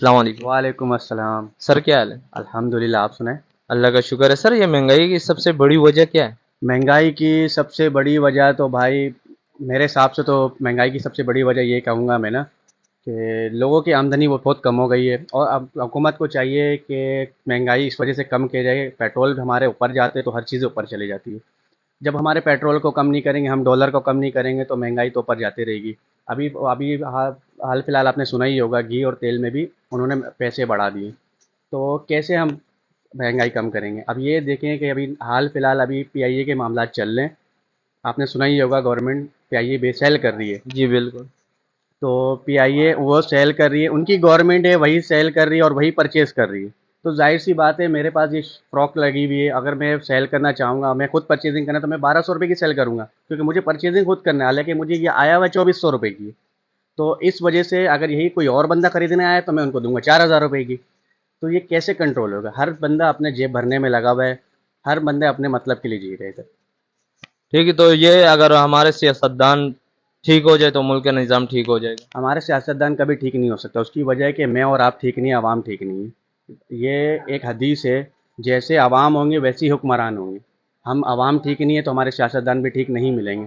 السلام علیکم. وعلیکم السلام. سر کیا حال ہے؟ الحمدللہ. آپ سنیں. اللہ کا شکر ہے. سر یہ مہنگائی کی سب سے بڑی وجہ کیا ہے؟ مہنگائی کی سب سے بڑی وجہ تو بھائی میرے حساب سے تو مہنگائی کی سب سے بڑی وجہ یہ کہوں گا میں نا کہ لوگوں کی آمدنی وہ بہت کم ہو گئی ہے، اور اب حکومت کو چاہیے کہ مہنگائی اس وجہ سے کم کی جائے. پیٹرول ہمارے اوپر جاتے تو ہر چیز اوپر چلی جاتی ہے. جب ہمارے پیٹرول کو کم نہیں کریں گے، ہم ڈالر کو کم نہیں کریں گے، تو مہنگائی تو اوپر جاتی رہے گی. ابھی ابھی حال فی الحال آپ نے سنا ہی ہوگا، گھی اور تیل میں بھی انہوں نے پیسے بڑھا دیے. تو کیسے ہم مہنگائی کم کریں گے؟ اب یہ دیکھیں کہ ابھی حال فی الحال ابھی پی آئی اے کے معاملات چل رہے ہیں. آپ نے سنا ہی ہوگا گورنمنٹ پی آئی اے بے سیل کر رہی ہے. جی بالکل. تو پی آئی اے وہ سیل کر رہی ہے، ان کی گورنمنٹ ہے، وہی سیل کر رہی ہے اور وہی پرچیز کر رہی ہے. تو ظاہر سی بات ہے، میرے پاس یہ فراک لگی ہوئی ہے، اگر میں سیل کرنا چاہوں گا، میں خود پرچیزنگ کرنا، تو میں 1200 روپے کی سیل کروں گا، کیونکہ مجھے پرچیزنگ خود کرنا ہے. حالانکہ مجھے یہ آیا ہوا ہے 2400 روپے کی. تو اس وجہ سے اگر یہی کوئی اور بندہ خریدنے آیا تو میں ان کو دوں گا 4000 روپے کی. تو یہ کیسے کنٹرول ہوگا؟ ہر بندہ اپنے جیب بھرنے میں لگا ہوا ہے، ہر بندے اپنے مطلب کے لیے جی رہے تھے. ٹھیک ہے، تو یہ اگر ہمارے سیاستدان ٹھیک ہو جائے تو ملک کا نظام ٹھیک ہو جائے گا. ہمارے سیاستدان کبھی ٹھیک نہیں ہو سکتا. اس کی وجہ ہے کہ میں اور آپ ٹھیک نہیں، عوام ٹھیک نہیں ہے. یہ ایک حدیث ہے، جیسے عوام ہوں گے ویسے حکمران ہوں گے. ہم عوام ٹھیک نہیں ہے تو ہمارے سیاستدان بھی ٹھیک نہیں ملیں گے.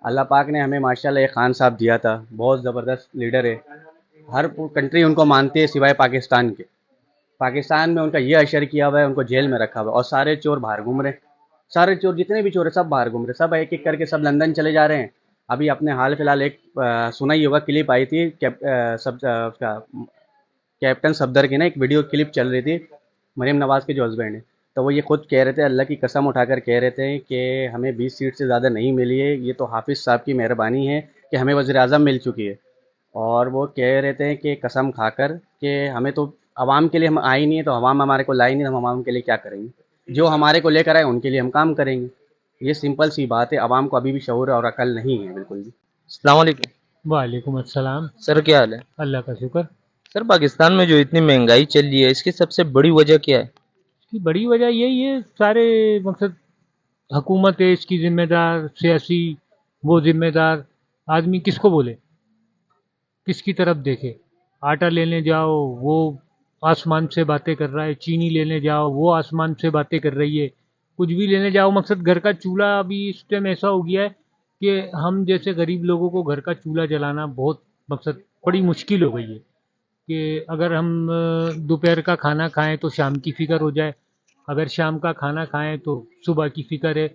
اللہ پاک نے ہمیں ماشاءاللہ ایک خان صاحب دیا تھا، بہت زبردست لیڈر ہے. ہر کنٹری ان کو مانتی ہے سوائے پاکستان کے. پاکستان میں ان کا یہ اشر کیا ہوا ہے، ان کو جیل میں رکھا ہوا ہے، اور سارے چور باہر گھوم رہے ہیں. سارے چور جتنے بھی چور ہیں سب باہر گھوم رہے ہیں، سب ایک ایک کر کے سب لندن چلے جا رہے ہیں. ابھی اپنے حال فی الحال ایک سنا ہی ہوگا، کلپ آئی تھی کیپٹن صفدر کی نا، ایک ویڈیو کلپ چل رہی تھی مریم نواز کے جو ہسبینڈ ہیں. تو وہ یہ خود کہہ رہے تھے، اللہ کی قسم اٹھا کر کہہ رہے تھے کہ ہمیں 20 سیٹ سے زیادہ نہیں ملی ہے، یہ تو حافظ صاحب کی مہربانی ہے کہ ہمیں وزیر اعظم مل چکی ہے. اور وہ کہہ رہے تھے کہ قسم کھا کر کہ ہمیں تو عوام کے لیے ہم آئے نہیں ہیں، تو عوام ہمارے کو لائی نہیں، تو ہم عوام کے لیے کیا کریں گے؟ جو ہمارے کو لے کر آئے ان کے لیے ہم کام کریں گے. یہ سمپل سی بات ہے. عوام کو ابھی بھی شعور اور عقل نہیں ہے بالکل بھی. السلام علیکم. وعلیکم السلام. سر کیا حال ہے؟ اللہ کا شکر. سر پاکستان میں جو اتنی مہنگائی چل رہی ہے، اس کی سب سے بڑی وجہ کیا ہے؟ اس کی بڑی وجہ یہی ہے، سارے مقصد حکومت ہے اس کی ذمہ دار، سیاسی وہ ذمہ دار. آدمی کس کو بولے، کس کی طرف دیکھے؟ آٹا لینے جاؤ وہ آسمان سے باتیں کر رہا ہے، چینی لینے جاؤ وہ آسمان سے باتیں کر رہی ہے، کچھ بھی لینے جاؤ. مقصد گھر کا چولہا ابھی اس ٹائم ایسا ہو گیا ہے کہ ہم جیسے غریب لوگوں کو گھر کا چولہا جلانا بہت مقصد بڑی مشکل ہو گئی ہے. کہ اگر ہم دوپہر کا کھانا کھائیں تو شام کی فکر ہو جائے، اگر شام کا کھانا کھائیں تو صبح کی فکر ہے.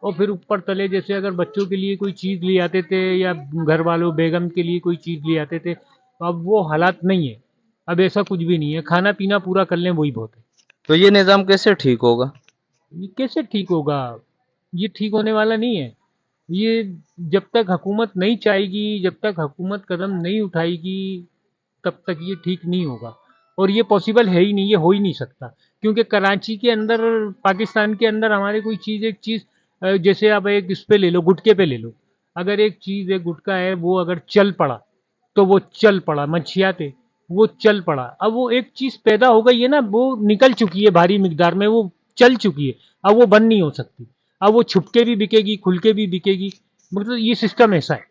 اور پھر اوپر تلے جیسے اگر بچوں کے لیے کوئی چیز لے آتے تھے یا گھر والوں بیگم کے لیے کوئی چیز لے آتے تھے، تو اب وہ حالات نہیں ہے. اب ایسا کچھ بھی نہیں ہے، کھانا پینا پورا کر لیں وہی بہت ہے. تو یہ نظام کیسے ٹھیک ہوگا؟ یہ کیسے ٹھیک ہوگا؟ یہ ٹھیک ہونے والا نہیں ہے. یہ جب تک حکومت نہیں چاہے گی، جب تک حکومت قدم نہیں اٹھائے گی، تب تک یہ ٹھیک نہیں ہوگا. اور یہ پاسبل ہے ہی نہیں، یہ ہو ہی نہیں سکتا. کیونکہ کراچی کے اندر، پاکستان کے اندر ہمارے کوئی چیز، ایک چیز جیسے آپ ایک اس پہ لے لو، گٹکے پہ لے لو. اگر ایک چیز، ایک گٹکا ہے، وہ اگر چل پڑا تو وہ چل پڑا. منشیات ہے وہ چل پڑا. اب وہ ایک چیز پیدا ہو گئی ہے نا، وہ نکل چکی ہے بھاری مقدار میں، وہ چل چکی ہے، اب وہ بند نہیں ہو سکتی. اب وہ چھپ کے بھی بکے گی، کھل کے بھی بکے گی. مطلب یہ سسٹم ایسا ہے.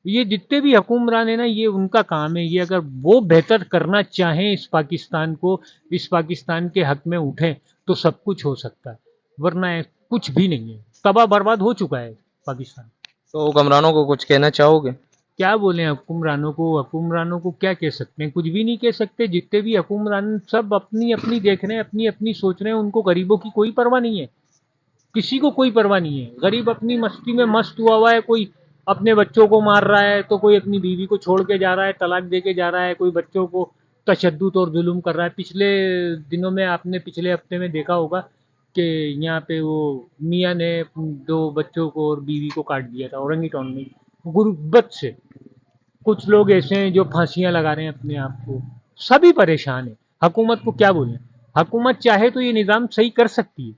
یہ جتنے بھی حکمران ہیں نا، یہ ان کا کام ہے. یہ اگر وہ بہتر کرنا چاہیں اس پاکستان کو، اس پاکستان کے حق میں اٹھیں، تو سب کچھ ہو سکتا ہے. ورنہ کچھ بھی نہیں ہے، تباہ برباد ہو چکا ہے پاکستان. تو حکمرانوں کو کچھ کہنا چاہو گے؟ کیا بولیں حکمرانوں کو؟ حکمرانوں کو کیا کہہ سکتے ہیں؟ کچھ بھی نہیں کہہ سکتے. جتنے بھی حکمران سب اپنی اپنی دیکھ رہے ہیں، اپنی اپنی سوچ رہے ہیں. ان کو غریبوں کی کوئی پرواہ نہیں ہے، کسی کو کوئی پرواہ نہیں ہے. غریب اپنی مستی میں مست ہوا ہے. کوئی اپنے بچوں کو مار رہا ہے، تو کوئی اپنی بیوی کو چھوڑ کے جا رہا ہے، طلاق دے کے جا رہا ہے. کوئی بچوں کو تشدد اور ظلم کر رہا ہے. پچھلے دنوں میں آپ نے پچھلے ہفتے میں دیکھا ہوگا کہ یہاں پہ وہ میاں نے 2 بچوں کو اور بیوی کو کاٹ دیا تھا اورنگی ٹاؤن میں، غربت سے. کچھ لوگ ایسے ہیں جو پھانسیاں لگا رہے ہیں اپنے آپ کو. سبھی پریشان ہیں. حکومت کو کیا بولیں؟ حکومت چاہے تو یہ نظام صحیح کر سکتی ہے،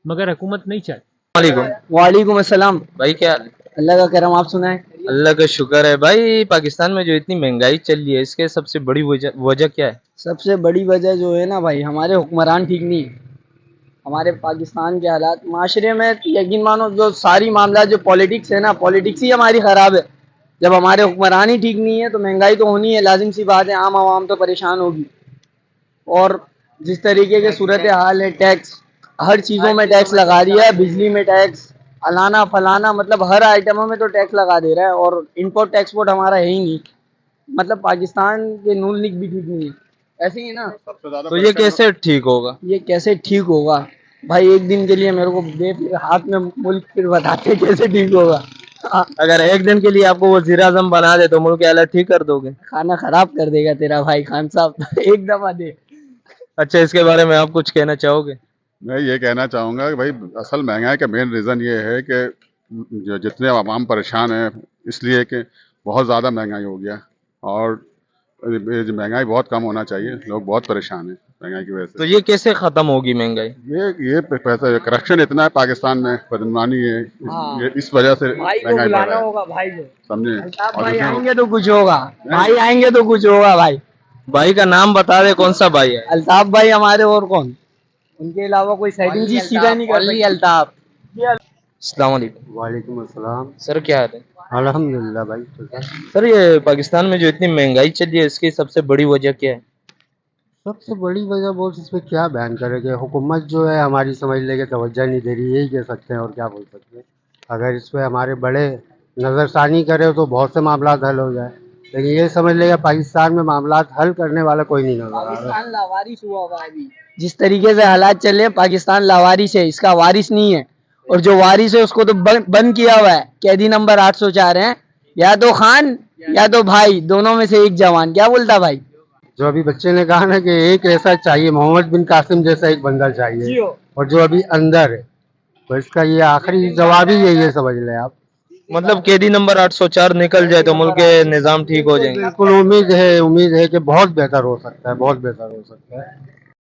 مگر حکومت نہیں چاہتی. وعلیکم. وعلیکم السلام. بھائی کیا حال ہے؟ اللہ کا کرم. آپ سنائیں. اللہ کا شکر ہے. بھائی پاکستان میں جو اتنی مہنگائی چل رہی ہے، اس کے سب سے بڑی وجہ کیا ہے؟ سب سے بڑی وجہ جو ہے نا بھائی، ہمارے حکمران ٹھیک نہیں ہے. ہمارے پاکستان کے حالات، معاشرے میں یقین مانو جو ساری معاملات جو پولیٹکس ہے نا، پولیٹکس ہی ہماری خراب ہے. جب ہمارے حکمران ہی ٹھیک نہیں ہے تو مہنگائی تو ہونی ہے، لازم سی بات ہے. عام عوام تو پریشان ہوگی. اور جس طریقے کے صورت حال ہے، ٹیکس ہر چیزوں میں ٹیکس لگا دیا ہے، بجلی میں ٹیکس، فلانا فلانا، مطلب ہر آئٹموں میں تو ٹیکس لگا دے رہا ہے. اور امپورٹ ایکسپورٹ ہمارا ہے ہی نہیں، مطلب پاکستان کے نون لیگ بھی ٹھیک نہیں ہے، ایسے ہی ہے نا. تو یہ کیسے ٹھیک ہوگا؟ یہ کیسے ٹھیک ہوگا بھائی؟ ایک دن کے لیے میرے کو دے پھر ہاتھ میں ملک، پھر بتاتے کیسے ٹھیک ہوگا. اگر ایک دن کے لیے آپ کو وزیر اعظم بنا دے تو ملک حالت ٹھیک کر دو گے؟ کھانا خراب کر دے گا تیرا بھائی خان صاحب. ایک دفعہ دے. اچھا، اس کے بارے میں آپ کچھ کہنا چاہو گے؟ میں یہ کہنا چاہوں گا کہ بھائی اصل مہنگائی کا مین ریزن یہ ہے کہ جو جتنے عوام پریشان ہیں اس لیے کہ بہت زیادہ مہنگائی ہو گیا، اور یہ جو مہنگائی بہت کم ہونا چاہیے، لوگ بہت پریشان ہیں مہنگائی کی وجہ تو سے. یہ کیسے ختم ہوگی مہنگائی؟ یہ پیسہ کرپشن اتنا ہے پاکستان میں، بدعنوانی ہے، یہ اس وجہ سے بھائی کو مہنگائی بڑھ بلانا رہا ہے، ہوگا بھائی کو. سمجھے. الطاف اور بھائی دوسرے آئیں گے تو کچھ ہوگا، بھائی آئیں گے تو کچھ ہوگا بھائی. بھائی کا نام بتا دے، کون سا بھائی ہے؟ الطاف بھائی ہمارے، اور کون؟ ان کے علاوہ کوئی سیٹنگ چیز سیدھا نہیں کر سکتی. الطاف. السلام علیکم. وعلیکم السلام. سر کیا حال ہے؟ الحمد للہ بھائی. سر یہ پاکستان میں جو اتنی مہنگائی چلی ہے، اس کی سب سے بڑی وجہ کیا ہے؟ سب سے بڑی وجہ بول اس پہ کیا بیان کرے کہ حکومت جو ہے ہماری سمجھ لے کے توجہ نہیں دے رہی، یہی کہہ سکتے ہیں، اور کیا بول سکتے ہیں. اگر اس پہ ہمارے بڑے نظر ثانی کرے تو بہت سے معاملات حل ہو جائے، لیکن یہ سمجھ لے گا پاکستان میں معاملات حل کرنے والا کوئی نہیں نظر آ رہا. پاکستان لاوارث ہوا ہوا ہے ابھی. جس طریقے سے حالات چل رہے ہیں، پاکستان لاوارث ہے، اس کا وارث نہیں ہے. اور جو وارث ہے اس کو تو بند کیا ہوا ہے. قیدی نمبر 804 ہیں، یا تو خان یا تو بھائی، دونوں میں سے ایک جوان. کیا بولتا بھائی؟ جو ابھی بچے نے کہا نا کہ ایک ایسا چاہیے، محمد بن قاسم جیسا ایک بندہ چاہیے، اور جو ابھی اندر ہے، تو اس کا یہ آخری جواب ہی یہی ہے، سمجھ لیں آپ. مطلب قیدی نمبر 804 نکل جائے تو ملک کے نظام ٹھیک ہو جائیں گے؟ بالکل امید ہے کہ بہت بہتر ہو سکتا ہے، بہت بہتر ہو سکتا ہے.